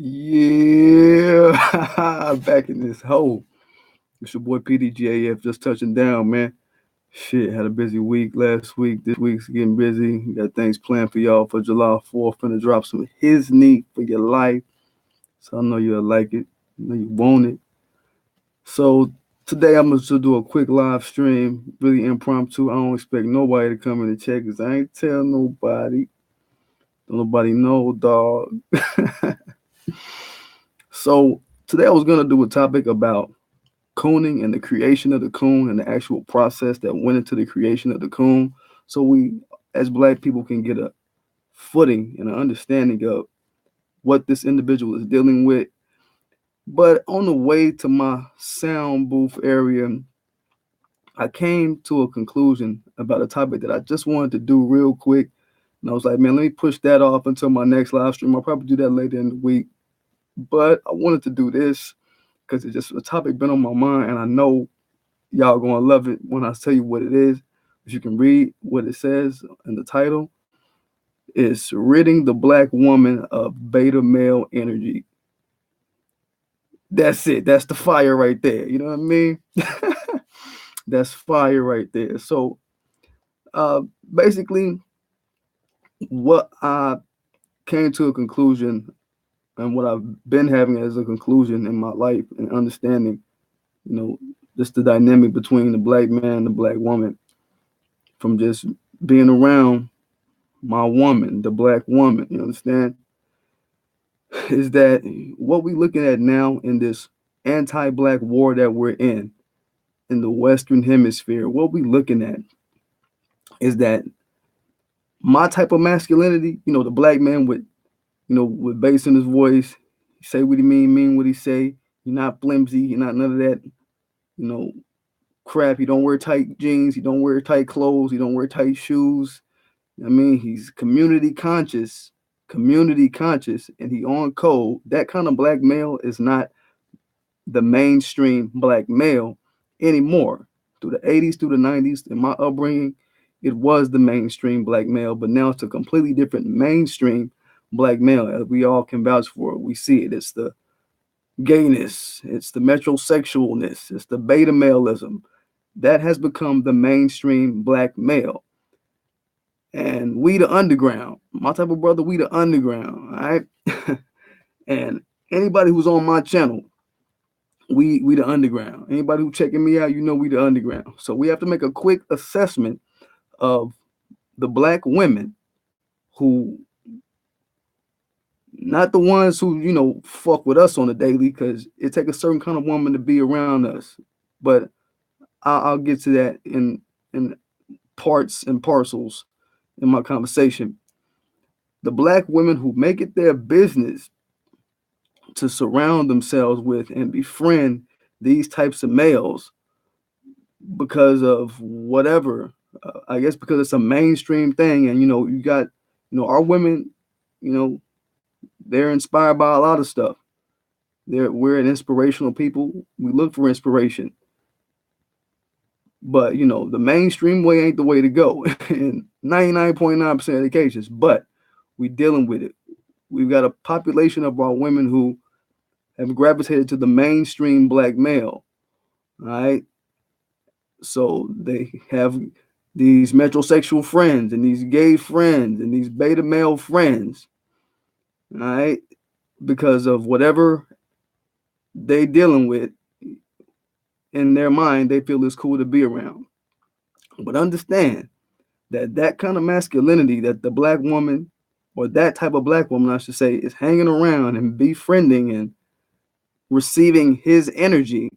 Yeah, back in this hole. It's your boy PDGAF just touching down, man. Shit, had a busy week last week. This week's getting busy. Got things planned for y'all for July 4th. Finna drop some His Knee for your life. So I know you'll like it. I know you want it. So today I'm gonna just do a quick live stream, really impromptu. I don't expect nobody to come in and check because I ain't tell nobody. Don't nobody know, dog. So today I was gonna do a topic about cooning and the creation of the coon and the actual process that went into the creation of the coon. So we, as black people, can get a footing and an understanding of what this individual is dealing with. But on the way to my sound booth area, I came to a conclusion about a topic that I just wanted to do real quick. And I was like, man, let me push that off until my next live stream. I'll probably do that later in the week. But I wanted to do this because it's just a topic been on my mind, and I know y'all gonna love it when I tell you what it is. If you can read what it says in the title, it's ridding the black woman of beta male energy. That's it. That's the fire right there. You know what I mean? That's fire right there. So uh basically what I came to a conclusion and what I've been having as a conclusion in my life and understanding, you know, just the dynamic between the black man and the black woman from just being around my woman, the black woman, you understand, is that what we looking at now in this anti-black war that we're in the Western Hemisphere, what we looking at is that my type of masculinity, the black man with, with bass in his voice, he say what he mean what he say. You're not flimsy, you're not none of that, you know, crap. He don't wear tight jeans, he don't wear tight clothes, he don't wear tight shoes. I mean, he's community conscious, and he on code. That kind of black male is not the mainstream black male anymore. Through the 80s, through the 90s, in my upbringing, it was the mainstream black male, but now it's a completely different mainstream black male, as we all can vouch for. We see it. It's the gayness, it's the metrosexualness, it's the beta maleism. That has become the mainstream black male. And we the underground. My type of brother, we the underground. All right. And anybody who's on my channel, we the underground. Anybody who checking me out, we the underground. So we have to make a quick assessment of the black women who, not the ones who fuck with us on a daily, because it take a certain kind of woman to be around us. But I'll get to that in parts and parcels in my conversation. The black women who make it their business to surround themselves with and befriend these types of males because of whatever. I guess because it's a mainstream thing, and you got our women, you know, they're inspired by a lot of stuff. We're an inspirational people. We look for inspiration, but the mainstream way ain't the way to go in 99.9% of the cases. But we dealing with it. We've got a population of our women who have gravitated to the mainstream black male. All right. So they have these metrosexual friends and these gay friends and these beta male friends. All right. Because of whatever they dealing with in their mind, they feel it's cool to be around. But understand that that kind of masculinity that the black woman, or that type of black woman, I should say, is hanging around and befriending and receiving his energy,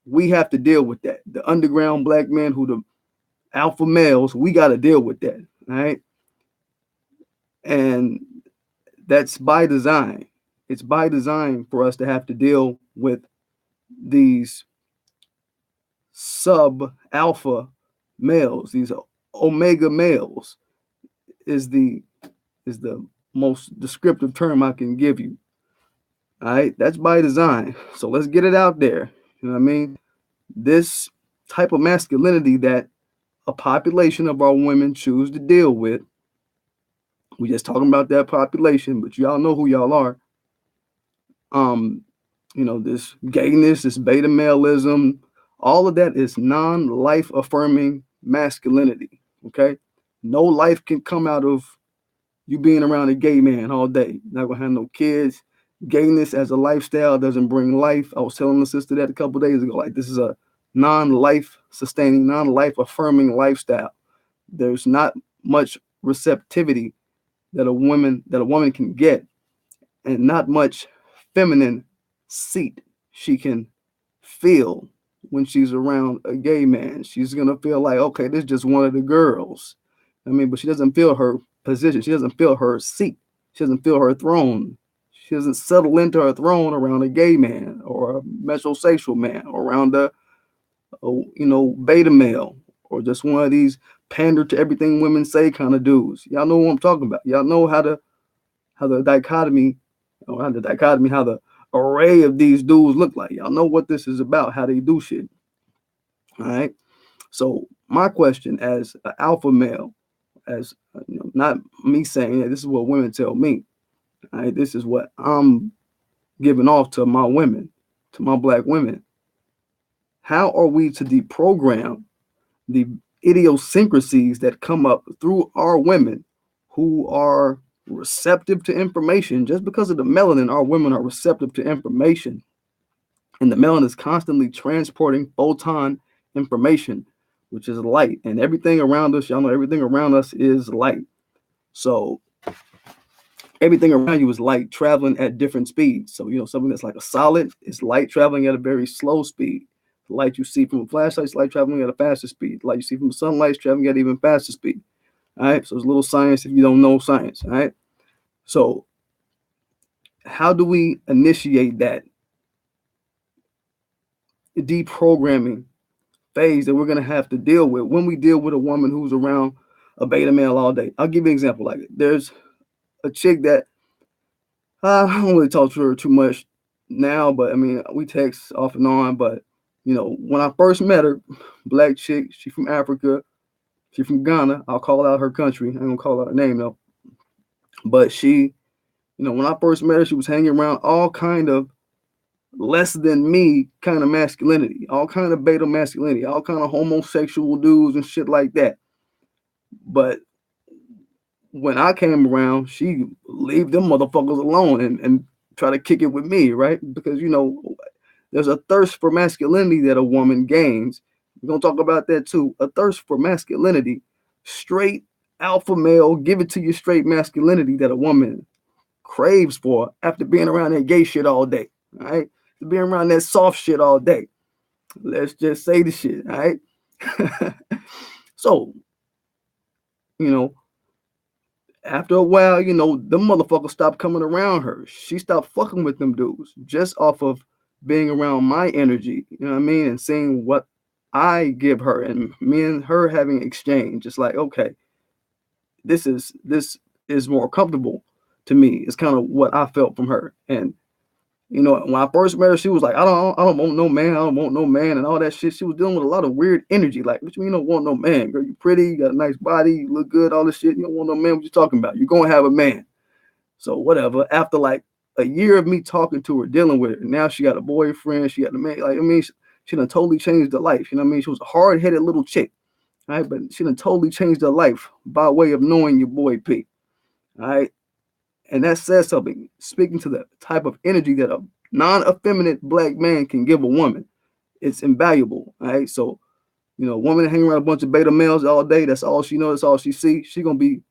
we have to deal with that. The underground black men who the alpha males, we got to deal with that, right? And that's by design. It's by design for us to have to deal with these sub alpha males, these omega males is the most descriptive term I can give you. All right, that's by design. So let's get it out there. You know what I mean? This type of masculinity that a population of our women choose to deal with. We just talking about that population, but y'all know who y'all are. um, this gayness, this beta maleism, all of that is non-life affirming masculinity. Okay, no life can come out of you being around a gay man all day. Not gonna have no kids. Gayness as a lifestyle doesn't bring life. I was telling the sister that a couple days ago. Like, this is a non-life sustaining, non-life affirming lifestyle. There's not much receptivity that a woman can get, and not much feminine seat she can feel when she's around a gay man. She's gonna feel like, okay, this is just one of the girls. I mean, but she doesn't feel her position. She doesn't feel her seat. She doesn't feel her throne. She doesn't settle into her throne around a gay man or a metrosexual man or around a beta male or just one of these pander to everything women say kind of dudes. Y'all know what I'm talking about. Y'all know how the dichotomy, how the array of these dudes look like. Y'all know what this is about, how they do shit. All right. So my question as an alpha male, as not me saying that, this is what women tell me. All right, this is what I'm giving off to my women, to my black women. How are we to deprogram the idiosyncrasies that come up through our women who are receptive to information? Just because of the melanin, our women are receptive to information. And the melanin is constantly transporting photon information, which is light. And everything around us, y'all know everything around us is light. So everything around you is light traveling at different speeds. So, something that's like a solid is light traveling at a very slow speed. The light you see from a flashlight is light traveling at a faster speed. The light you see from the sunlight is traveling at even faster speed. All right. So it's a little science if you don't know science. All right. So how do we initiate that deprogramming phase that we're going to have to deal with when we deal with a woman who's around a beta male all day? I'll give you an example. Like, there's a chick that I don't really talk to her too much now, but I mean, we text off and on. But when I first met her, black chick, she from Africa, she from Ghana. I'll call out her country. I ain't gonna call out her name though. But she, when I first met her, she was hanging around all kind of less than me kind of masculinity, all kind of beta masculinity, all kind of homosexual dudes and shit like that. But when I came around, she leave them motherfuckers alone and try to kick it with me, right? Because there's a thirst for masculinity that a woman gains. We're gonna talk about that too. A thirst for masculinity, straight alpha male, give it to you straight masculinity that a woman craves for after being around that gay shit all day. All right, after being around that soft shit all day. Let's just say the shit. All right. So, you know, after a while, them motherfuckers stopped coming around her. She stopped fucking with them dudes just off of being around my energy, you know what I mean? And seeing what I give her and me and her having exchange. It's like, okay, this is more comfortable to me. It's kind of what I felt from her. And when I first met her, she was like, I don't want no man, I don't want no man, and all that shit. She was dealing with a lot of weird energy. Like, what you mean you don't want no man? Girl, you pretty, you got a nice body, you look good, all this shit. You don't want no man. What you talking about? You're gonna have a man. So whatever. After like a year of me talking to her, dealing with her, now she got a boyfriend. She got a man. Like, I mean, she done totally changed her life. You know what I mean? She was a hard-headed little chick, right? But she done totally changed her life by way of knowing your boy P. All right. And that says something, speaking to the type of energy that a non-effeminate black man can give a woman. It's invaluable. All right. So, a woman hanging around a bunch of beta males all day, that's all she knows, that's all she sees. She gonna be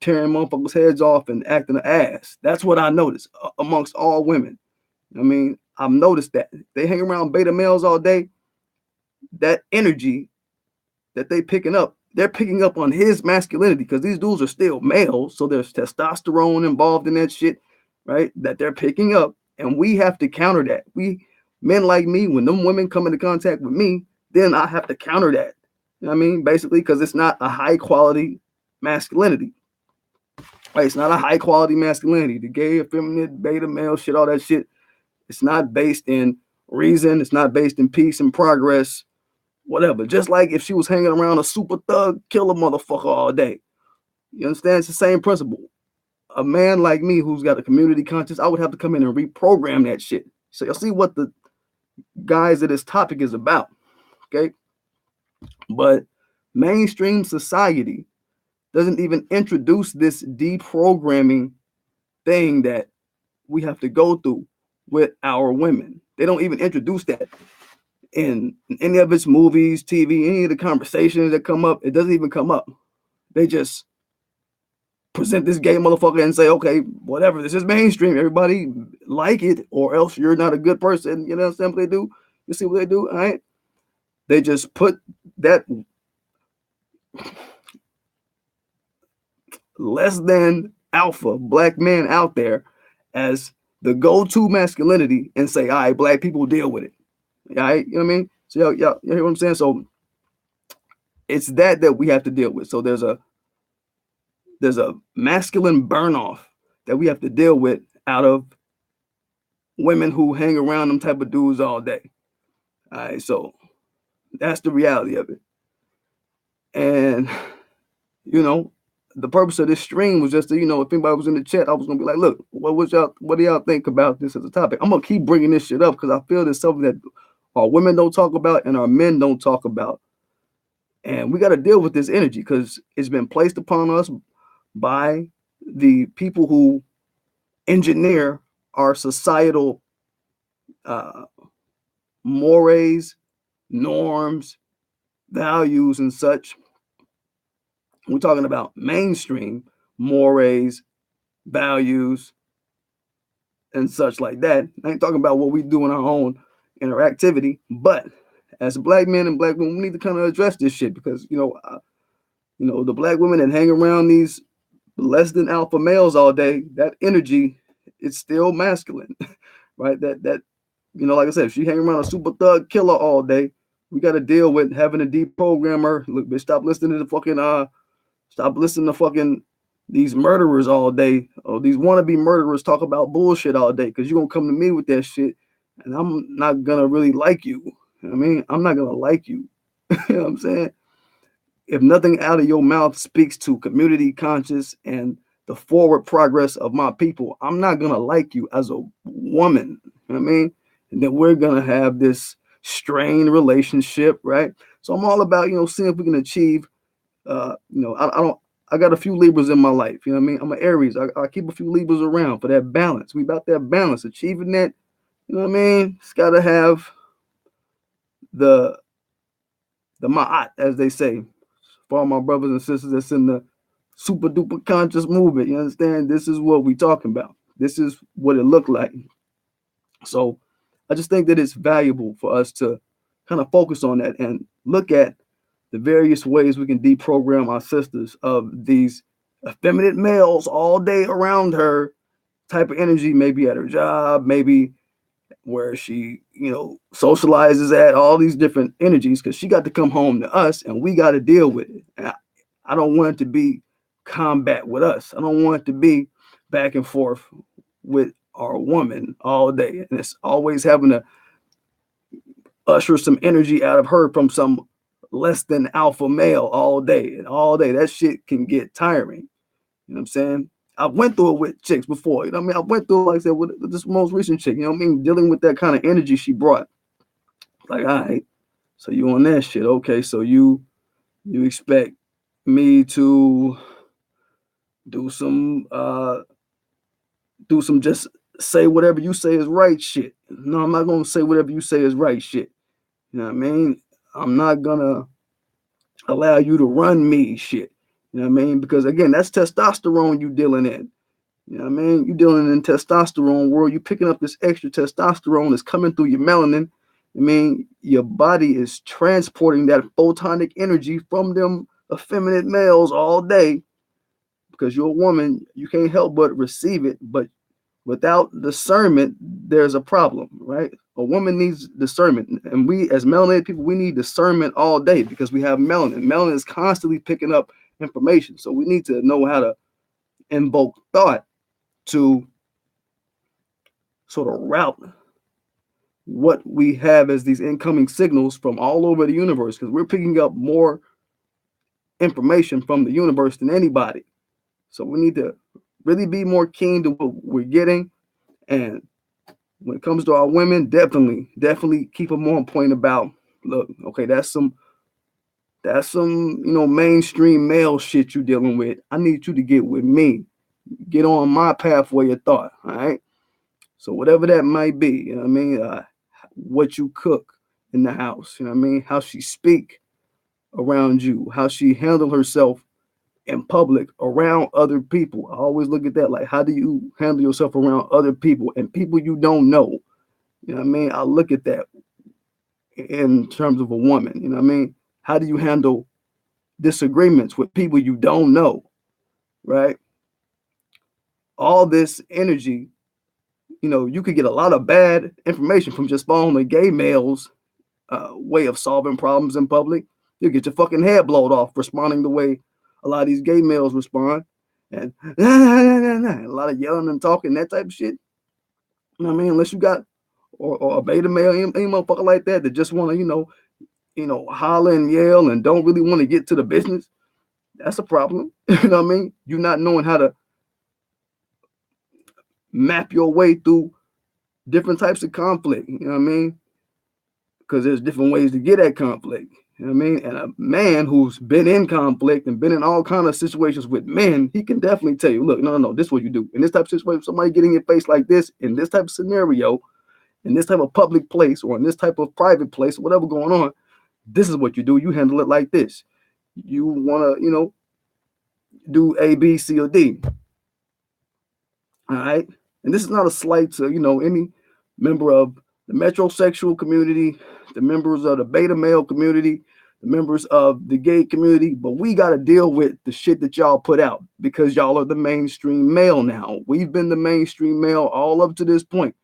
tearing motherfuckers' heads off and acting an ass. That's what I noticed amongst all women. I mean, I've noticed that they hang around beta males all day. That energy that they're picking up on his masculinity, because these dudes are still males, so there's testosterone involved in that shit, right? That they're picking up, and we have to counter that. We men like me, when them women come into contact with me, then I have to counter that. You know what I mean? Basically, because it's not a high quality masculinity. Right? It's not a high quality masculinity. The gay, effeminate, beta male shit, all that shit. It's not based in reason. It's not based in peace and progress. Whatever. Just like if she was hanging around a super thug killer motherfucker all day. You understand? It's the same principle. a man like me who's got a community conscience, I would have to come in and reprogram that shit. So you'll see what the guys of this topic is about. Okay. But mainstream society doesn't even introduce this deprogramming thing that we have to go through with our women. They don't even introduce that in any of its movies, TV, any of the conversations that come up. It doesn't even come up. They just present this gay motherfucker and say, okay, whatever, this is mainstream. Everybody like it, or else you're not a good person. You know what I'm saying? What they do? You see what they do? All right. They just put that less than alpha black man out there as the go-to masculinity and say, all right, black people deal with it. All right, you know what I mean? So y'all hear what I'm saying? So it's that we have to deal with. So there's a masculine burn off that we have to deal with out of women who hang around them type of dudes all day. All right, so that's the reality of it. And you know, the purpose of this stream was just to, if anybody was in the chat, I was gonna be like, look, what do y'all think about this as a topic? I'm gonna keep bringing this shit up because I feel there's something that our women don't talk about and our men don't talk about. And we got to deal with this energy because it's been placed upon us by the people who engineer our societal mores, norms, values, and such. We're talking about mainstream mores, values, and such like that. I ain't talking about what we do in our own interactivity, but as black men and black women, we need to kind of address this shit because the black women that hang around these less than alpha males all day, that energy, it's still masculine, right? That like I said, if she hang around a super thug killer all day, we got to deal with having a deprogram her. Look, bitch, stop listening to fucking these murderers all day, or these wannabe murderers talk about bullshit all day, because you're gonna come to me with that shit, and I'm not gonna really like you. You know what I mean? I'm not gonna like you. You know what I'm saying? If nothing out of your mouth speaks to community conscious and the forward progress of my people, I'm not gonna like you as a woman. You know what I mean? And then we're gonna have this strained relationship, right? So I'm all about, seeing if we can achieve. I got a few Libras in my life. You know what I mean? I'm an Aries. I keep a few Libras around for that balance. We about that balance, achieving that. You know what I mean? It's got to have the ma'at, as they say, for all my brothers and sisters that's in the super duper conscious movement. You understand? This is what we talking about. This is what it looked like. So I just think that it's valuable for us to kind of focus on that and look at the various ways we can deprogram our sisters of these effeminate males all day around her type of energy, maybe at her job, maybe where she, socializes at, all these different energies, because she got to come home to us and we got to deal with it. And I don't want it to be combat with us. I don't want it to be back and forth with our woman all day. And it's always having to usher some energy out of her from some less than alpha male all day. And all day, that shit can get tiring. You know what I'm saying? I went through it with chicks before. You know what I mean? I went through, like I said, with this most recent chick. You know what I mean? Dealing with that kind of energy she brought. Like, all right, so you on that shit. Okay, so you expect me to do some just say whatever you say is right shit. No, I'm not gonna say whatever you say is right shit. You know what I mean? I'm not gonna allow you to run me shit. You know what I mean? Because again, that's testosterone you dealing in. You know what I mean? You dealing in testosterone world. You picking up this extra testosterone that's coming through your melanin. I mean, your body is transporting that photonic energy from them effeminate males all day. Because you're a woman, you can't help but receive it. But without discernment, there's a problem, right? A woman needs discernment. And we, as melanated people, we need discernment all day because we have melanin. Melanin is constantly picking up information. So we need to know how to invoke thought to sort of route what we have as these incoming signals from all over the universe, because we're picking up more information from the universe than anybody. So we need to really be more keen to what we're getting. And when it comes to our women, definitely keep them on point about, look, okay, that's some mainstream male shit you dealing with. I need you to get with me. Get on my pathway of thought. All right. So whatever that might be, you know what I mean? What you cook in the house, you know what I mean? How she speak around you, how she handle herself in public around other people. I always look at that like, how do you handle yourself around other people and people you don't know? You know what I mean? I look at that in terms of a woman. You know what I mean? How do you handle disagreements with people you don't know? Right? All this energy, you could get a lot of bad information from just following the gay males' way of solving problems in public. You'll get your fucking head blown off responding the way a lot of these gay males respond. And a lot of yelling and talking, that type of shit. You know what I mean? Unless you got or a beta male, any motherfucker like that just want to, holler and yell and don't really want to get to the business. That's a problem. You know what I mean? You not knowing how to map your way through different types of conflict. You know what I mean? Because there's different ways to get at conflict. You know what I mean? And a man who's been in conflict and been in all kind of situations with men, he can definitely tell you, look, no, this is what you do. In this type of situation, somebody getting in your face like this, in this type of scenario, in this type of public place or in this type of private place, whatever going on, this is what you do. You handle it like this. You want to, do A, B, C, or D. All right. And this is not a slight to, any member of the metrosexual community, the members of the beta male community, the members of the gay community, but we got to deal with the shit that y'all put out because y'all are the mainstream male now. We've been the mainstream male all up to this point.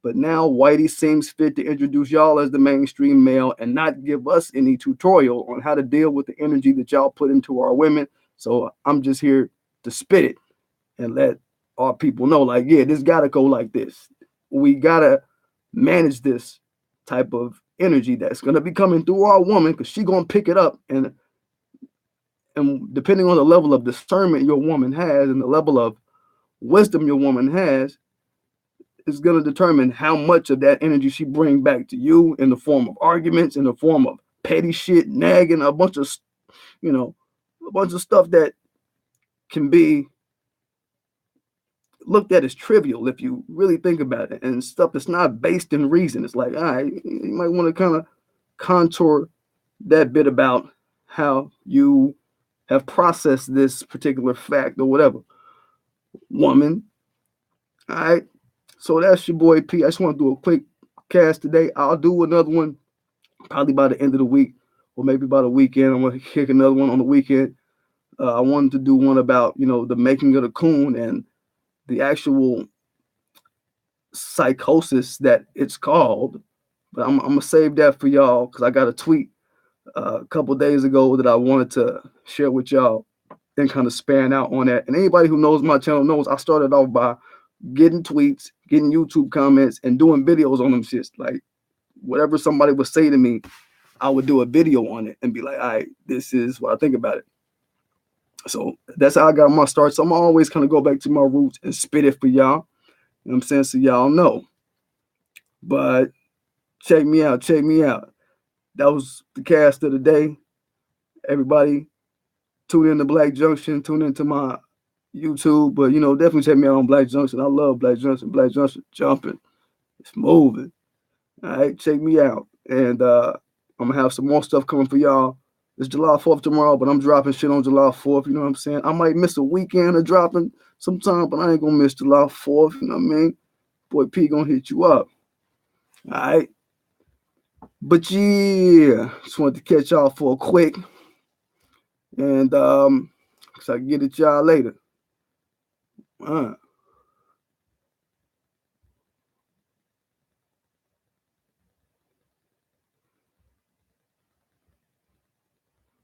But now Whitey seems fit to introduce y'all as the mainstream male and not give us any tutorial on how to deal with the energy that y'all put into our women. So I'm just here to spit it and let our people know, like, yeah, this got to go like this. We got to manage this type of energy that's going to be coming through our woman because she's going to pick it up. And depending on the level of discernment your woman has and the level of wisdom your woman has, is going to determine how much of that energy she bring back to you in the form of arguments, in the form of petty shit, nagging, a bunch of stuff that can be looked at as trivial if you really think about it, and stuff that's not based in reason. It's like, all right, you might want to kind of contour that bit about how you have processed this particular fact or whatever. Woman, all right. So that's your boy P. I just want to do a quick cast today. I'll do another one probably by the end of the week or maybe by the weekend. I'm going to kick another one on the weekend. I wanted to do one about, the making of the coon and the actual psychosis that it's called. But I'm going to save that for y'all because I got a tweet a couple days ago that I wanted to share with y'all and kind of span out on that. And anybody who knows my channel knows I started off by getting tweets, getting YouTube comments, and doing videos on them shits. Like whatever somebody would say to me, I would do a video on it and be like, all right, this is what I think about it. So that's how I got my start. So I'm always kind of go back to my roots and spit it for y'all. You know what I'm saying? So y'all know. But check me out. That was the cast of the day. Everybody tune in to Black Junction, tune into my YouTube, but definitely check me out on Black Junction. I love Black Junction. Black Junction jumping. It's moving. All right, check me out. And I'm gonna have some more stuff coming for y'all. It's July 4th tomorrow, but I'm dropping shit on July 4th. You know what I'm saying? I might miss a weekend of dropping sometime, but I ain't gonna miss July 4th. You know what I mean? Boy P gonna hit you up. All right. But yeah, just wanted to catch y'all for a quick. And so I can get at y'all later.